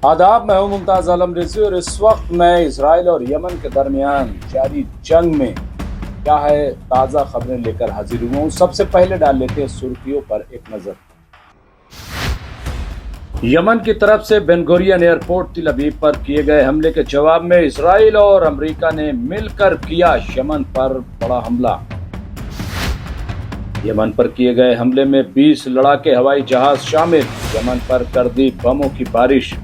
آداب، میں ہوں ممتاز عالم رضوی اور اس وقت میں اسرائیل اور یمن کے درمیان جاری جنگ میں کیا ہے تازہ خبریں لے کر حاضر ہوا ہوں۔ سب سے پہلے ڈال لیتے ہیں سرخیوں پر ایک نظر۔ یمن کی طرف سے بن گورین ایئرپورٹ تل ابیب پر کیے گئے حملے کے جواب میں اسرائیل اور امریکہ نے مل کر کیا یمن پر بڑا حملہ۔ یمن پر کیے گئے حملے میں 20 لڑاکے ہوائی جہاز شامل، یمن پر کر دی بموں کی بارش۔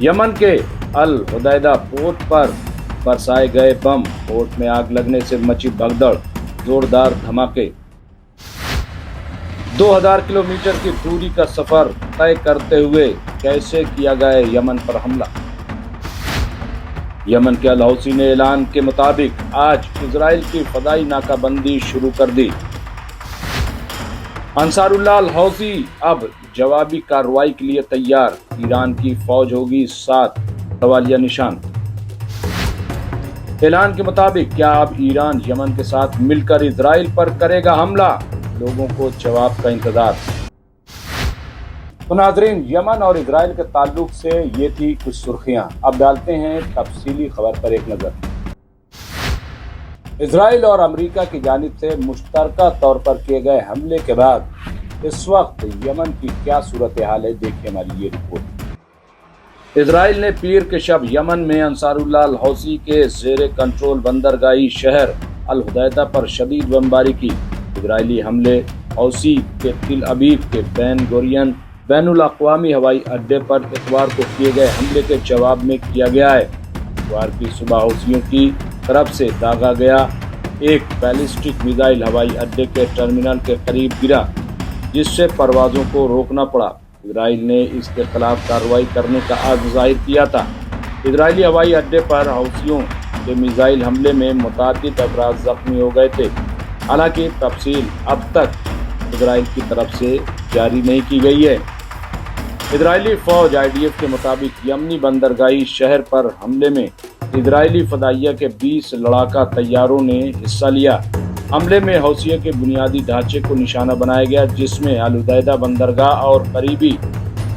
یمن کے الحدیدہ پورٹ پر برسائے گئے بم، پورٹ میں آگ لگنے سے مچی بھگدڑ، زوردار دھماکے۔ 2000 کلومیٹر کی دوری کا سفر طے کرتے ہوئے کیسے کیا گیا یمن پر حملہ؟ یمن کے الحوثی نے اعلان کے مطابق آج اسرائیل کی فضائی ناکہ بندی شروع کر دی۔ انصار اللہ الحوثی اب جوابی کارروائی کے لیے تیار، ایران کی فوج ہوگی 7 سوالیہ نشان۔ اعلان کے مطابق کیا اب ایران یمن کے ساتھ مل کر اسرائیل پر کرے گا حملہ؟ لوگوں کو جواب کا انتظار۔ تو ناظرین، یمن اور اسرائیل کے تعلق سے یہ تھی کچھ سرخیاں۔ اب ڈالتے ہیں تفصیلی خبر پر ایک نظر۔ اسرائیل اور امریکہ کی جانب سے مشترکہ طور پر کیے گئے حملے کے بعد اس وقت یمن کی کیا صورتحال ہے، دیکھیں ہماری یہ رپورٹ۔ اسرائیل نے پیر کے شب یمن میں انصار اللہ الحوثی کے زیر کنٹرول بندرگاہی شہر الحدیدہ پر شدید بمباری کی۔ اسرائیلی حملے حوثی کے تل ابیب کے بن گورین بین الاقوامی ہوائی اڈے پر اتوار کو کیے گئے حملے کے جواب میں کیا گیا ہے۔ اتوار کی صبح حوثیوں کی طرف سے داغا گیا ایک بیلسٹک میزائل ہوائی اڈے کے ٹرمینل کے قریب گرا، جس سے پروازوں کو روکنا پڑا۔ اسرائیل نے اس کے خلاف کارروائی کرنے کا عزم ظاہر کیا تھا۔ اسرائیلی ہوائی اڈے پر حوثیوں کے میزائل حملے میں متعدد افراد زخمی ہو گئے تھے، حالانکہ تفصیل اب تک اسرائیل کی طرف سے جاری نہیں کی گئی ہے۔ اسرائیلی فوج IDF کے مطابق یمنی بندرگاہی شہر پر حملے میں اسرائیلی فضائیہ کے 20 لڑاکا طیاروں نے حصہ لیا۔ حملے میں حوثیوں کے بنیادی ڈھانچے کو نشانہ بنایا گیا، جس میں الحدیدہ بندرگاہ اور قریبی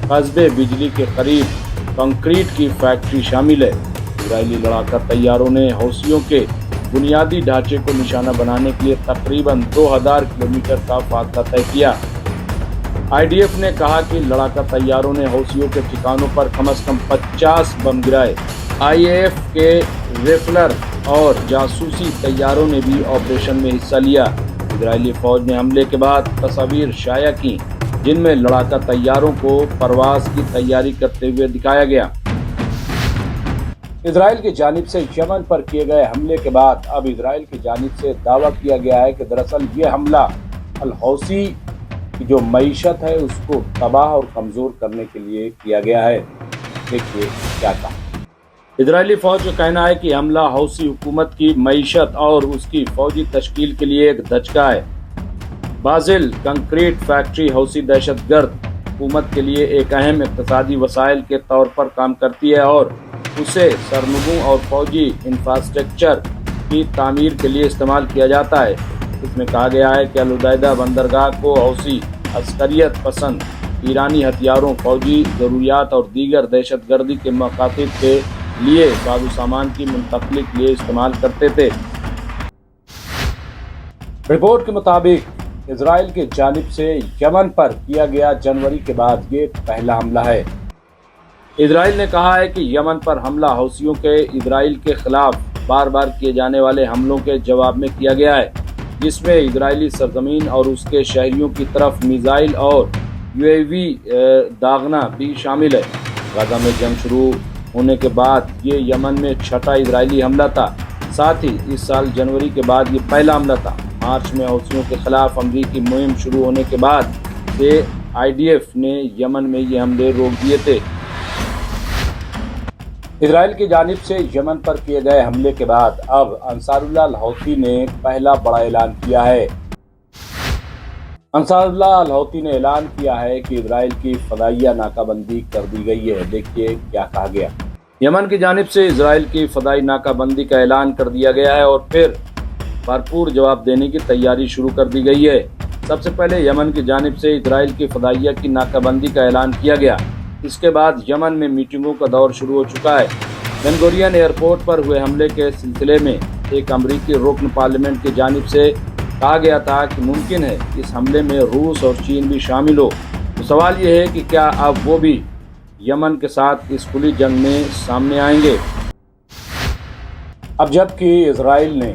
قصبے بجلی کے قریب کنکریٹ کی فیکٹری شامل ہے۔ اسرائیلی لڑاکا طیاروں نے حوثیوں کے بنیادی ڈھانچے کو نشانہ بنانے کے لیے تقریباً 2000 کلومیٹر کا فاصلہ طے کیا۔ IDF نے کہا کہ لڑاکا طیاروں نے حوثیوں کے ٹھکانوں پر کم از کم 50 بم گرائے۔ IAF کے ریفلر اور جاسوسی طیاروں نے بھی آپریشن میں حصہ لیا۔ اسرائیلی فوج نے حملے کے بعد تصاویر شائع کی، جن میں لڑاکا طیاروں کو پرواز کی تیاری کرتے ہوئے دکھایا گیا۔ اسرائیل کی جانب سے یمن پر کیے گئے حملے کے بعد اب اسرائیل کی جانب سے دعویٰ کیا گیا ہے کہ دراصل یہ حملہ الحوثی کی جو معیشت ہے اس کو تباہ اور کمزور کرنے کے لیے کیا گیا ہے۔ دیکھیے کیا کہا۔ اسرائیلی فوج کا کہنا ہے کہ حملہ حوثی حکومت کی معیشت اور اس کی فوجی تشکیل کے لیے ایک دھچکا ہے۔ بازل کنکریٹ فیکٹری حوثی دہشت گرد حکومت کے لیے ایک اہم اقتصادی وسائل کے طور پر کام کرتی ہے اور اسے سرنگوں اور فوجی انفراسٹرکچر کی تعمیر کے لیے استعمال کیا جاتا ہے۔ اس میں کہا گیا ہے کہ الحدیدہ بندرگاہ کو حوثی عسکریت پسند ایرانی ہتھیاروں، فوجی ضروریات اور دیگر دہشت گردی کے مقاصد کے لیے ساز و سامان کی منتقلی کے لیے استعمال کرتے تھے۔ رپورٹ کے مطابق اسرائیل کی جانب سے یمن پر کیا گیا جنوری کے بعد یہ پہلا حملہ ہے۔ اسرائیل نے کہا ہے کہ یمن پر حملہ حوثیوں کے اسرائیل کے خلاف بار بار کیے جانے والے حملوں کے جواب میں کیا گیا ہے، جس میں اسرائیلی سرزمین اور اس کے شہریوں کی طرف میزائل اور UAV داغنا بھی شامل ہے۔ غزہ میں جنگ شروع ہونے کے بعد یہ یمن میں چھٹا اسرائیلی حملہ تھا، ساتھ ہی اس سال جنوری کے بعد یہ پہلا حملہ تھا۔ مارچ میں حوثیوں کے خلاف امریکی مہم شروع ہونے کے بعد سے IDF نے یمن میں یہ حملے روک دیے تھے۔ اسرائیل کی جانب سے یمن پر کیے گئے حملے کے بعد اب انصار اللہ الحوثی نے پہلا بڑا اعلان کیا ہے۔ انصار اللہ الحوثی نے اعلان کیا ہے کہ اسرائیل کی فضائیہ ناکہ بندی کر دی گئی ہے۔ دیکھیے کیا کہا گیا۔ یمن کی جانب سے اسرائیل کی فضائی ناکہ بندی کا اعلان کر دیا گیا ہے اور پھر بھرپور جواب دینے کی تیاری شروع کر دی گئی ہے۔ سب سے پہلے یمن کی جانب سے اسرائیل کی فضائیہ کی ناکہ بندی کا اعلان کیا گیا۔ اس کے بعد یمن میں میٹنگوں کا دور شروع ہو چکا ہے۔ بین گورین ایئرپورٹ پر ہوئے حملے کے سلسلے میں ایک امریکی رکن پارلیمنٹ کی جانب سے کہا گیا تھا کہ ممکن ہے اس حملے میں روس اور چین بھی شامل ہو۔ تو سوال یہ ہے کہ کیا اب وہ بھی یمن کے ساتھ اس کھلی جنگ میں سامنے آئیں گے؟ اب جبکہ اسرائیل نے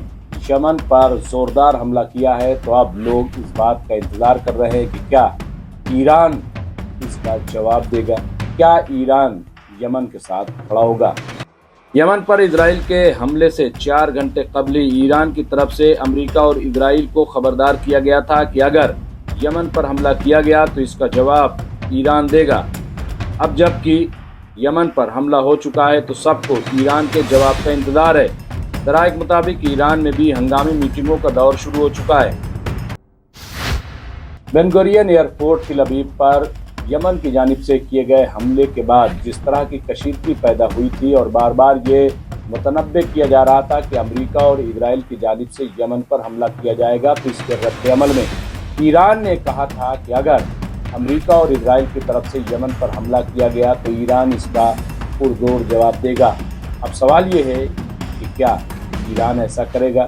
یمن پر زوردار حملہ کیا ہے تو اب لوگ اس بات کا انتظار کر رہے ہیں کہ کیا ایران اس کا جواب دے گا، کیا ایران یمن کے ساتھ کھڑا ہوگا۔ یمن پر اسرائیل کے حملے سے 4 گھنٹے قبل ایران کی طرف سے امریکہ اور اسرائیل کو خبردار کیا گیا تھا کہ اگر یمن پر حملہ کیا گیا تو اس کا جواب ایران دے گا۔ اب جبکہ یمن پر حملہ ہو چکا ہے تو سب کو ایران کے جواب کا انتظار ہے۔ ذرائع کے مطابق ایران میں بھی ہنگامی میٹنگوں کا دور شروع ہو چکا ہے۔ بین گورین ایئرپورٹ تل ابیب پر یمن کی جانب سے کیے گئے حملے کے بعد جس طرح کی کشیدگی پیدا ہوئی تھی اور بار بار یہ متنبع کیا جا رہا تھا کہ امریکہ اور اسرائیل کی جانب سے یمن پر حملہ کیا جائے گا، تو اس کے رد عمل میں ایران نے کہا تھا کہ اگر امریکہ اور اسرائیل کی طرف سے یمن پر حملہ کیا گیا تو ایران اس کا پرزور جواب دے گا۔ اب سوال یہ ہے کہ کیا ایران ایسا کرے گا؟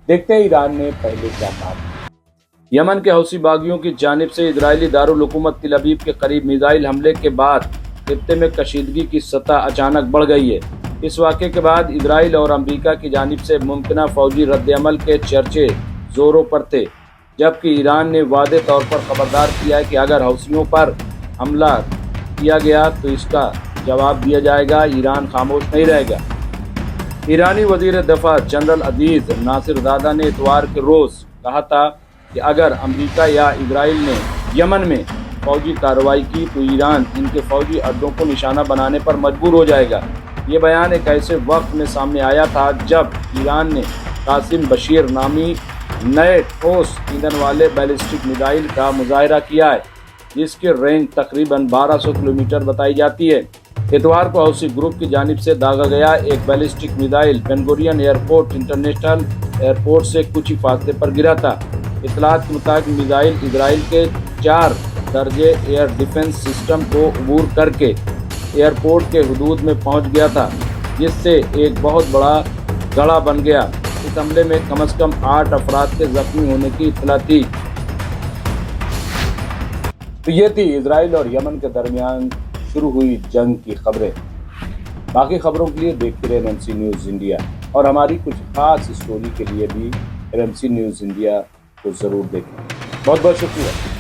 دیکھتے ہیں ایران نے پہلے کیا کہا۔ یمن کے حوثی باغیوں کی جانب سے اسرائیلی دارالحکومت تل ابیب کے قریب میزائل حملے کے بعد خطے میں کشیدگی کی سطح اچانک بڑھ گئی ہے۔ اس واقعے کے بعد اسرائیل اور امریکہ کی جانب سے ممکنہ فوجی رد عمل کے چرچے زوروں پر تھے، جبکہ ایران نے واضح طور پر خبردار کیا ہے کہ اگر حوثیوں پر حملہ کیا گیا تو اس کا جواب دیا جائے گا، ایران خاموش نہیں رہے گا۔ ایرانی وزیر دفاع جنرل عزیز ناصر زادہ نے اتوار کے روز کہا تھا کہ اگر امریکہ یا اسرائیل نے یمن میں فوجی کارروائی کی تو ایران ان کے فوجی اڈوں کو نشانہ بنانے پر مجبور ہو جائے گا۔ یہ بیان ایک ایسے وقت میں سامنے آیا تھا جب ایران نے قاسم بشیر نامی نئے ٹھوس ایندھن والے بیلسٹک میزائل کا مظاہرہ کیا ہے، جس کی رینج تقریباً 1200 کلومیٹر بتائی جاتی ہے۔ اتوار کو حوثی گروپ کی جانب سے داغا گیا ایک بیلسٹک میزائل بین گورین ایئرپورٹ انٹرنیشنل ایئرپورٹ سے کچھ ہی فاصلے پر گرا تھا۔ اطلاعات کے مطابق میزائل اسرائیل کے 4 درجے ایئر ڈیفنس سسٹم کو عبور کر کے ایئرپورٹ کے حدود میں پہنچ گیا تھا، جس سے ایک بہت بڑا گڑھا بن گیا۔ اس حملے میں کم از کم 8 افراد کے زخمی ہونے کی اطلاع تھی۔ تو یہ تھی اسرائیل اور یمن کے درمیان شروع ہوئی جنگ کی خبریں۔ باقی خبروں کے لیے دیکھتے رہیں RMC نیوز انڈیا، اور ہماری کچھ خاص اسٹوری کے لیے بھی RMC نیوز انڈیا کو ضرور دیکھیں۔ بہت بہت شکریہ۔